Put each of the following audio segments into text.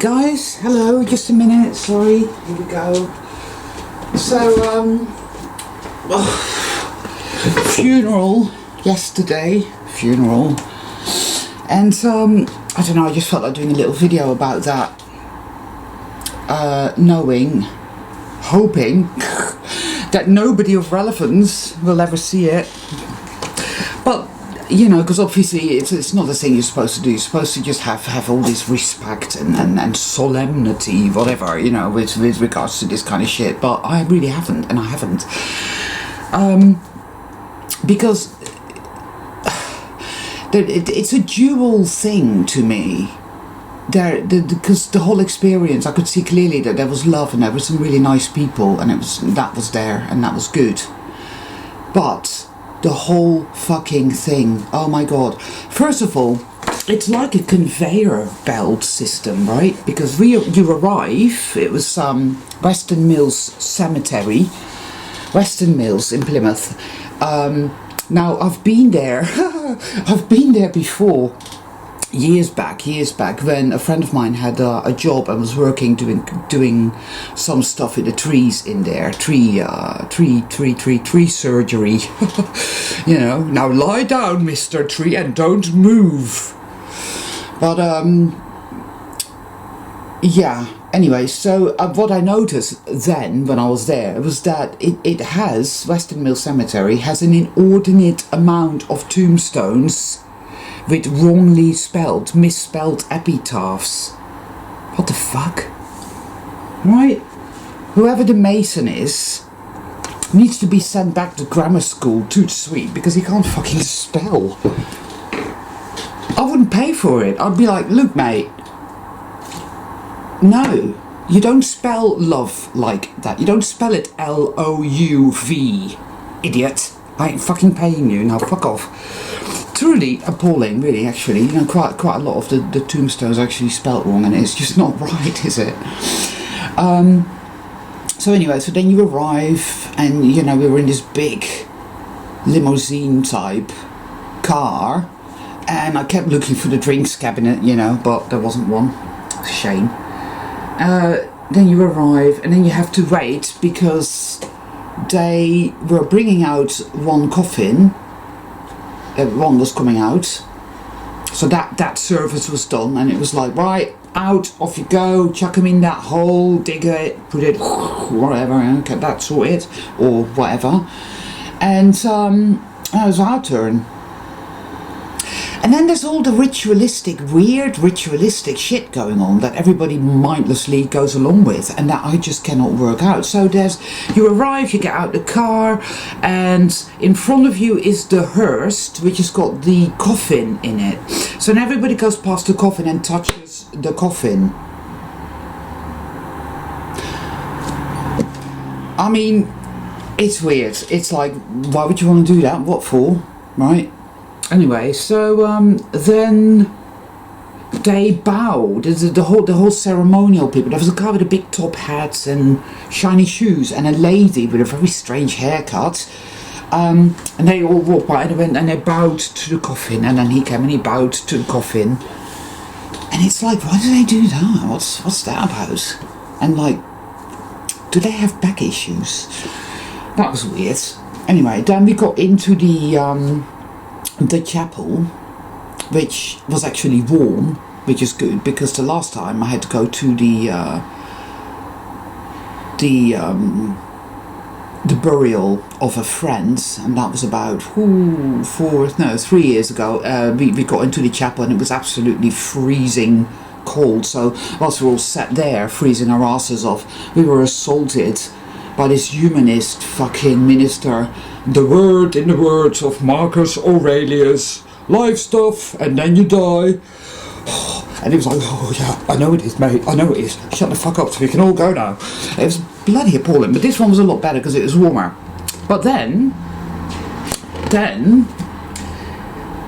guys, hello, just a minute, sorry, here we go. So, funeral yesterday, and I don't know, I just felt like doing a little video about that, hoping that nobody of relevance will ever see it, but you know, because obviously it's not the thing you're supposed to do. You're supposed to just have all this respect and solemnity, whatever, you know, with regards to this kind of shit. But I really haven't, and I haven't. Because it's a dual thing to me. Because the whole experience, I could see clearly that there was love and there were some really nice people, and that was there and that was good. But the whole fucking thing, oh my god. First of all, it's like a conveyor belt system, right? Because you arrive, it was Western Mills Cemetery, Western Mills in Plymouth. Now I've been there, I've been there before, years back when a friend of mine had a job and was working doing some stuff with the trees in there, tree surgery. You know, now lie down, Mr. Tree, and don't move. But yeah, anyway, so what I noticed then when I was there was that Western Mill Cemetery has an inordinate amount of tombstones with wrongly misspelled epitaphs. What the fuck? Right? Whoever the mason is needs to be sent back to grammar school, too sweet, because he can't fucking spell. I wouldn't pay for it. I'd be like, look mate, no, you don't spell love like that. You don't spell it L-O-U-V, idiot. I ain't fucking paying you, now fuck off. Truly appalling, really, actually. You know, quite a lot of the tombstones are actually spelt wrong, and it's just not right, is it? So anyway, so then you arrive, and you know, we were in this big limousine type car, and I kept looking for the drinks cabinet, you know, but there wasn't one. Shame. Then you arrive, and then you have to wait because they were bringing out one coffin. One was coming out, so that service was done, and it was like, right, out, off you go, chuck him in that hole, dig it, put it, whatever, and get that sorted, or whatever. And it was our turn. And then there's all the weird ritualistic shit going on that everybody mindlessly goes along with, and that I just cannot work out. So you arrive, you get out the car, and in front of you is the hearse, which has got the coffin in it. So then everybody goes past the coffin and touches the coffin. I mean, it's weird. It's like, why would you want to do that? What for? Right? Anyway, so then they bowed. The whole ceremonial people. There was a guy with a big top hat and shiny shoes, and a lady with a very strange haircut. And they all walked by and they bowed to the coffin, and then he came and he bowed to the coffin. And it's like, why do they do that? What's that about? And like, do they have back issues? That was weird. Anyway, then we got into the chapel, which was actually warm, which is good, because the last time I had to go to the burial of a friend, and that was about 3 years ago. We got into the chapel, and it was absolutely freezing cold, so whilst we were all sat there freezing our asses off, we were assaulted by this humanist fucking minister. In the words of Marcus Aurelius, life stuff and then you die. And it was like, oh yeah, I know it is, mate, I know it is. Shut the fuck up so we can all go now. It was bloody appalling, but this one was a lot better because it was warmer. But then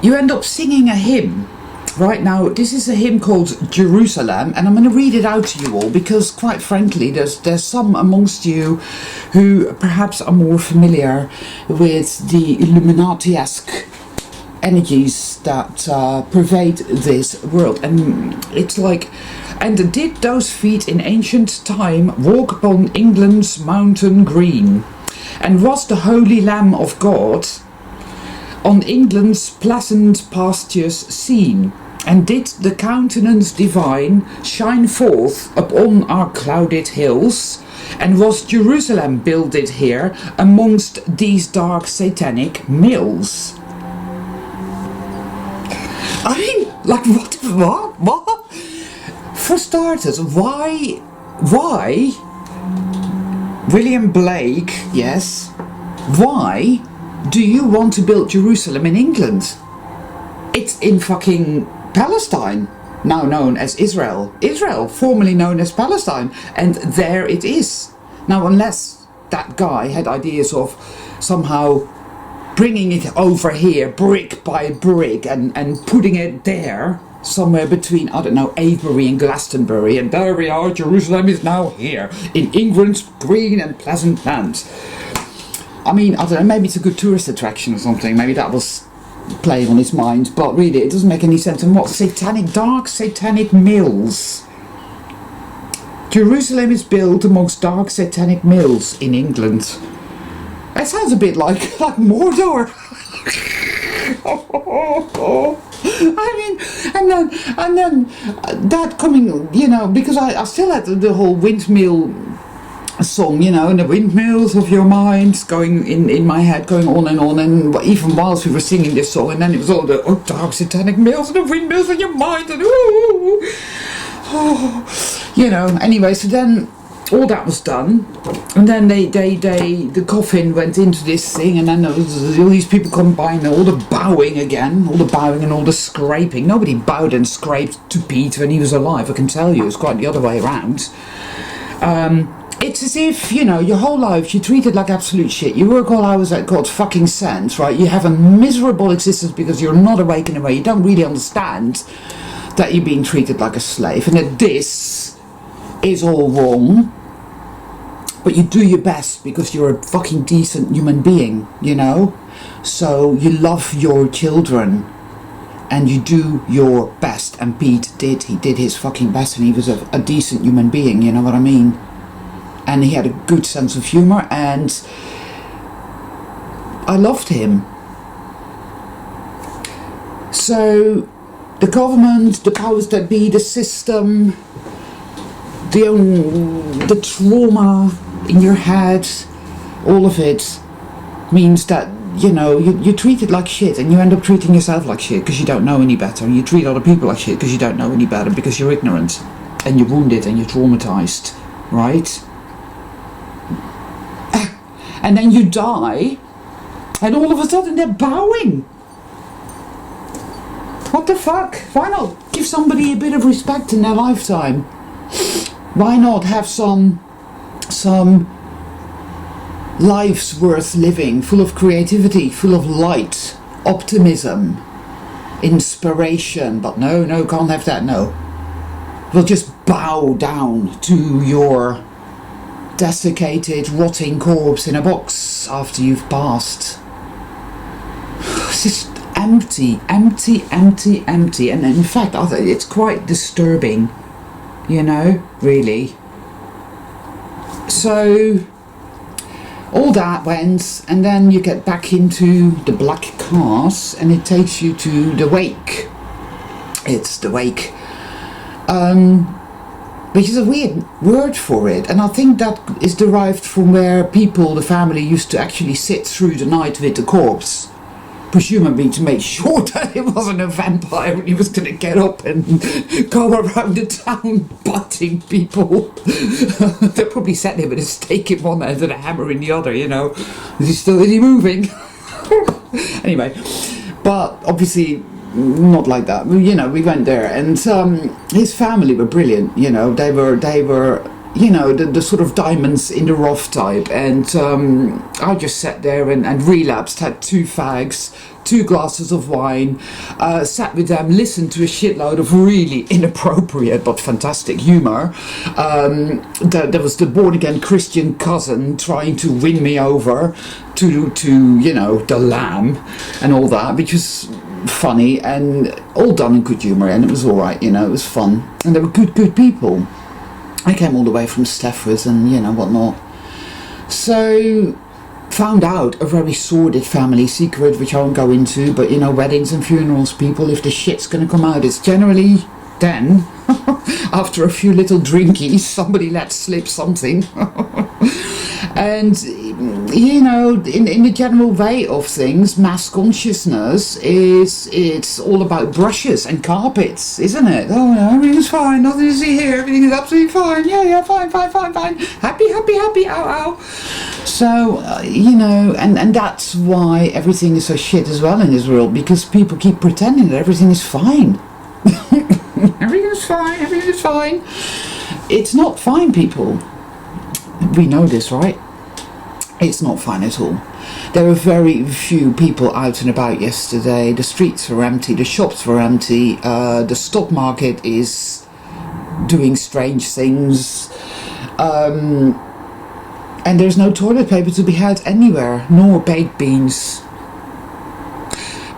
you end up singing a hymn. Right now, this is a hymn called Jerusalem, and I'm going to read it out to you all because, quite frankly, there's some amongst you who perhaps are more familiar with the Illuminati-esque energies that pervade this world, and it's like And did those feet in ancient time walk upon England's mountain green? And was the holy Lamb of God on England's pleasant pastures seen? And did the countenance divine shine forth upon our clouded hills? And was Jerusalem builded here amongst these dark satanic mills? I mean, like, what? For starters, why, William Blake, yes, why do you want to build Jerusalem in England? It's in fucking Palestine, now known as Israel. Israel, formerly known as Palestine, and there it is. Now, unless that guy had ideas of somehow bringing it over here brick by brick and putting it there, somewhere between, I don't know, Avebury and Glastonbury, and there we are, Jerusalem is now here, in England's green and pleasant lands. I mean, I don't know, maybe it's a good tourist attraction or something, maybe that was playing on his mind, but really, it doesn't make any sense. And what, dark satanic mills? Jerusalem is built amongst dark satanic mills in England. That sounds a bit like Mordor. I mean, and then that coming, you know, because I still had the whole windmill song, you know, and the windmills of your mind going in my head, going on, and even whilst we were singing this song, and then it was all the dark satanic mills and the windmills of your mind, and you know. Anyway, so then all that was done, and then the coffin went into this thing, and then there was all these people come by, and all the bowing again, all the bowing and all the scraping. Nobody bowed and scraped to Pete when he was alive, I can tell you. It's quite the other way around. It's as if, you know, your whole life you're treated like absolute shit. You work all hours that God fucking sends, right? You have a miserable existence because you're not awake in a way. You don't really understand that you're being treated like a slave, and that this is all wrong. But you do your best because you're a fucking decent human being, you know? So you love your children and you do your best. And Pete did. He did his fucking best, and he was a decent human being, you know what I mean? And he had a good sense of humour, and I loved him. So the government, the powers that be, the system, the trauma in your head, all of it means that, you know, you're treated like shit, and you end up treating yourself like shit because you don't know any better, and you treat other people like shit because you don't know any better, because you're ignorant and you're wounded and you're traumatized, right? And then you die, and all of a sudden they're bowing. What the fuck? Why not give somebody a bit of respect in their lifetime? Why not have some lives worth living, full of creativity, full of light, optimism, inspiration? But no, can't have that, no. We'll just bow down to your desiccated, rotting corpse in a box after you've passed. It's just empty. And in fact, it's quite disturbing, you know, really. So all that went, and then you get back into the black cars, and it takes you to the wake. It's the wake. Which is a weird word for it, and I think that is derived from where people, the family, used to actually sit through the night with the corpse, presumably to make sure that it wasn't a vampire and he was going to get up and go around the town biting people. They probably sat there with a stake in one hand and a hammer in the other, you know. Is he moving? Anyway, but obviously not like that, you know. We went there, and his family were brilliant, you know. They were you know, the sort of diamonds in the rough type, and I just sat there and relapsed, had 2 fags, 2 glasses of wine, sat with them, listened to a shitload of really inappropriate but fantastic humour. There was the born-again Christian cousin trying to win me over to you know, the lamb and all that, because funny and all done in good humour, and it was all right, you know, it was fun, and they were good people. I came all the way from Stafford and, you know, whatnot. So, found out a very sordid family secret, which I won't go into, but, you know, weddings and funerals, people, if the shit's going to come out, it's generally then, after a few little drinkies, somebody lets slip something. And, you know, in the general way of things, mass consciousness it's all about brushes and carpets, isn't it? Oh, no, everything's fine, nothing to see here, everything is absolutely fine, yeah, fine, happy, ow. So, you know, and that's why everything is so shit as well in this world, because people keep pretending that everything is fine. Everything is fine. It's not fine, people. We know this, right? It's not fine at all. There were very few people out and about yesterday. The streets were empty, the shops were empty, the stock market is doing strange things, and there's no toilet paper to be had anywhere, nor baked beans.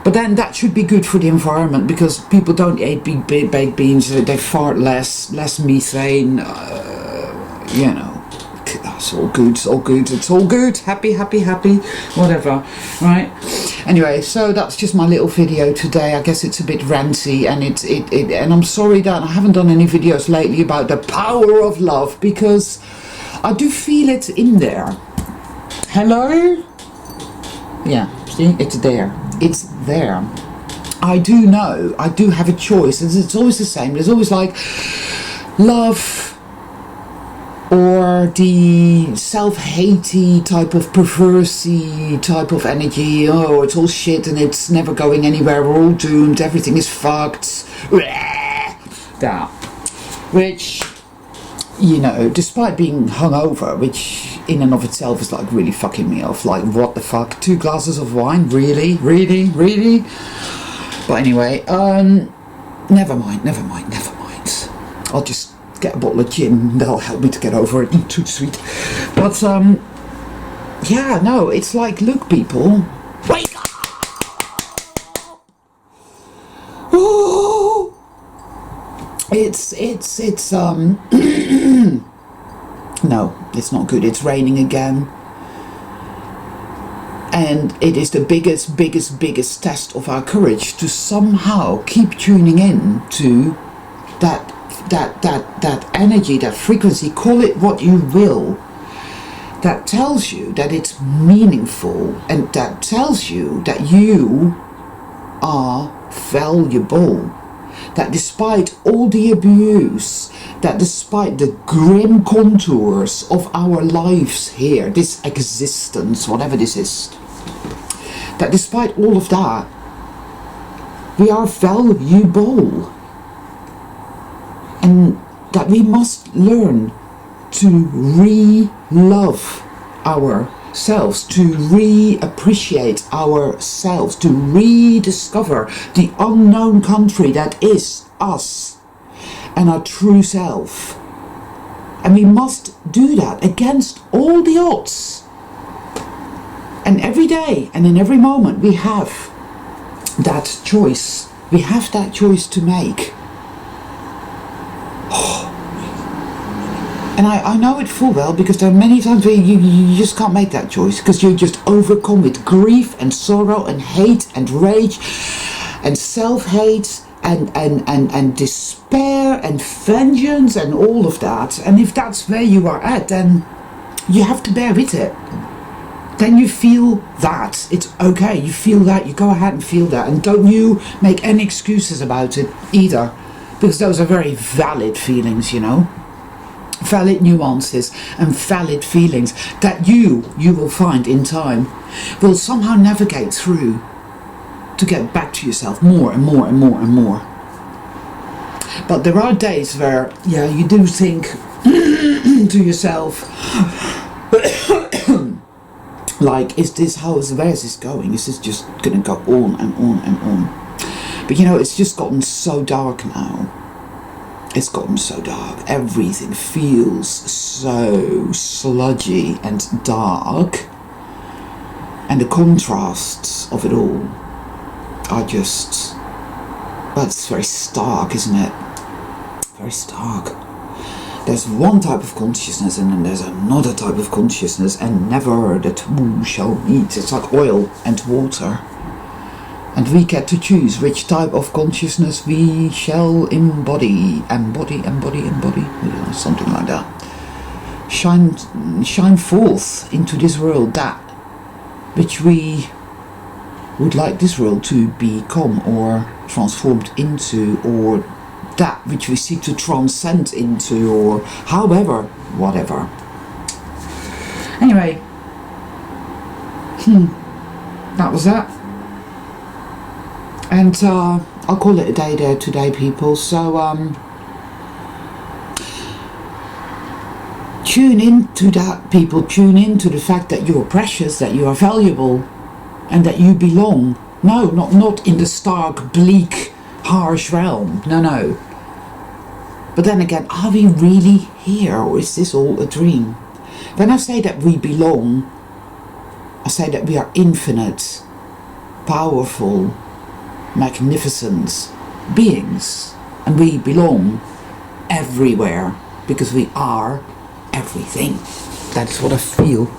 But then that should be good for the environment, because people don't eat baked beans, they fart less methane, you know. It's all good, happy, whatever, right? Anyway, so that's just my little video today. I guess it's a bit ranty, and and I'm sorry that I haven't done any videos lately about the power of love, because I do feel it in there. Hello? Yeah, see, it's there. I do know, I do have a choice, and it's always the same. There's always like love, or the self-hatey type of perversey type of energy. Oh, it's all shit and it's never going anywhere, we're all doomed, everything is fucked. That. Which, you know, despite being hungover, which in and of itself is like really fucking me off, like what the fuck, 2 glasses of wine, really? But anyway, never mind. I'll just get a bottle of gin, that'll help me to get over it. Too sweet. But yeah, no, it's like, look, people, wake up. Oh, it's no, it's not good. It's raining again, and it is the biggest test of our courage to somehow keep tuning in to that energy, that frequency, call it what you will, that tells you that it's meaningful, and that tells you that you are valuable, that despite all the abuse, that despite the grim contours of our lives here, this existence, whatever this is, that despite all of that, we are valuable. And that we must learn to re-love ourselves, to re-appreciate ourselves, to rediscover the unknown country that is us and our true self. And we must do that against all the odds. And every day and in every moment we have that choice. We have that choice to make. And I know it full well, because there are many times where you just can't make that choice, because you're just overcome with grief and sorrow and hate and rage and self-hate and despair and vengeance and all of that. And if that's where you are at, then you have to bear with it. Then you feel that. It's okay. You feel that. You go ahead and feel that. And don't you make any excuses about it either, because those are very valid feelings, you know. Valid nuances and valid feelings that you will find in time will somehow navigate through to get back to yourself more and more. But there are days where, yeah, you do think to yourself, like, where is this going? Is this just gonna go on and on? But you know, it's just gotten so dark now. It's gotten so dark. Everything feels so sludgy and dark. And the contrasts of it all are just, well, it's very stark, isn't it? Very stark. There's one type of consciousness and then there's another type of consciousness, and never the two shall meet. It's like oil and water. And we get to choose which type of consciousness we shall embody. Embody, something like that. Shine forth into this world that which we would like this world to become or transformed into, or that which we seek to transcend into, or however, whatever. Anyway, that was that. And I'll call it a day there today, people. So tune in to that, people. Tune in to the fact that you're precious, that you are valuable, and that you belong. No, not in the stark, bleak, harsh realm. No. But then again, are we really here, or is this all a dream? When I say that we belong, I say that we are infinite, powerful, magnificent beings, and we belong everywhere because we are everything. That's what I feel.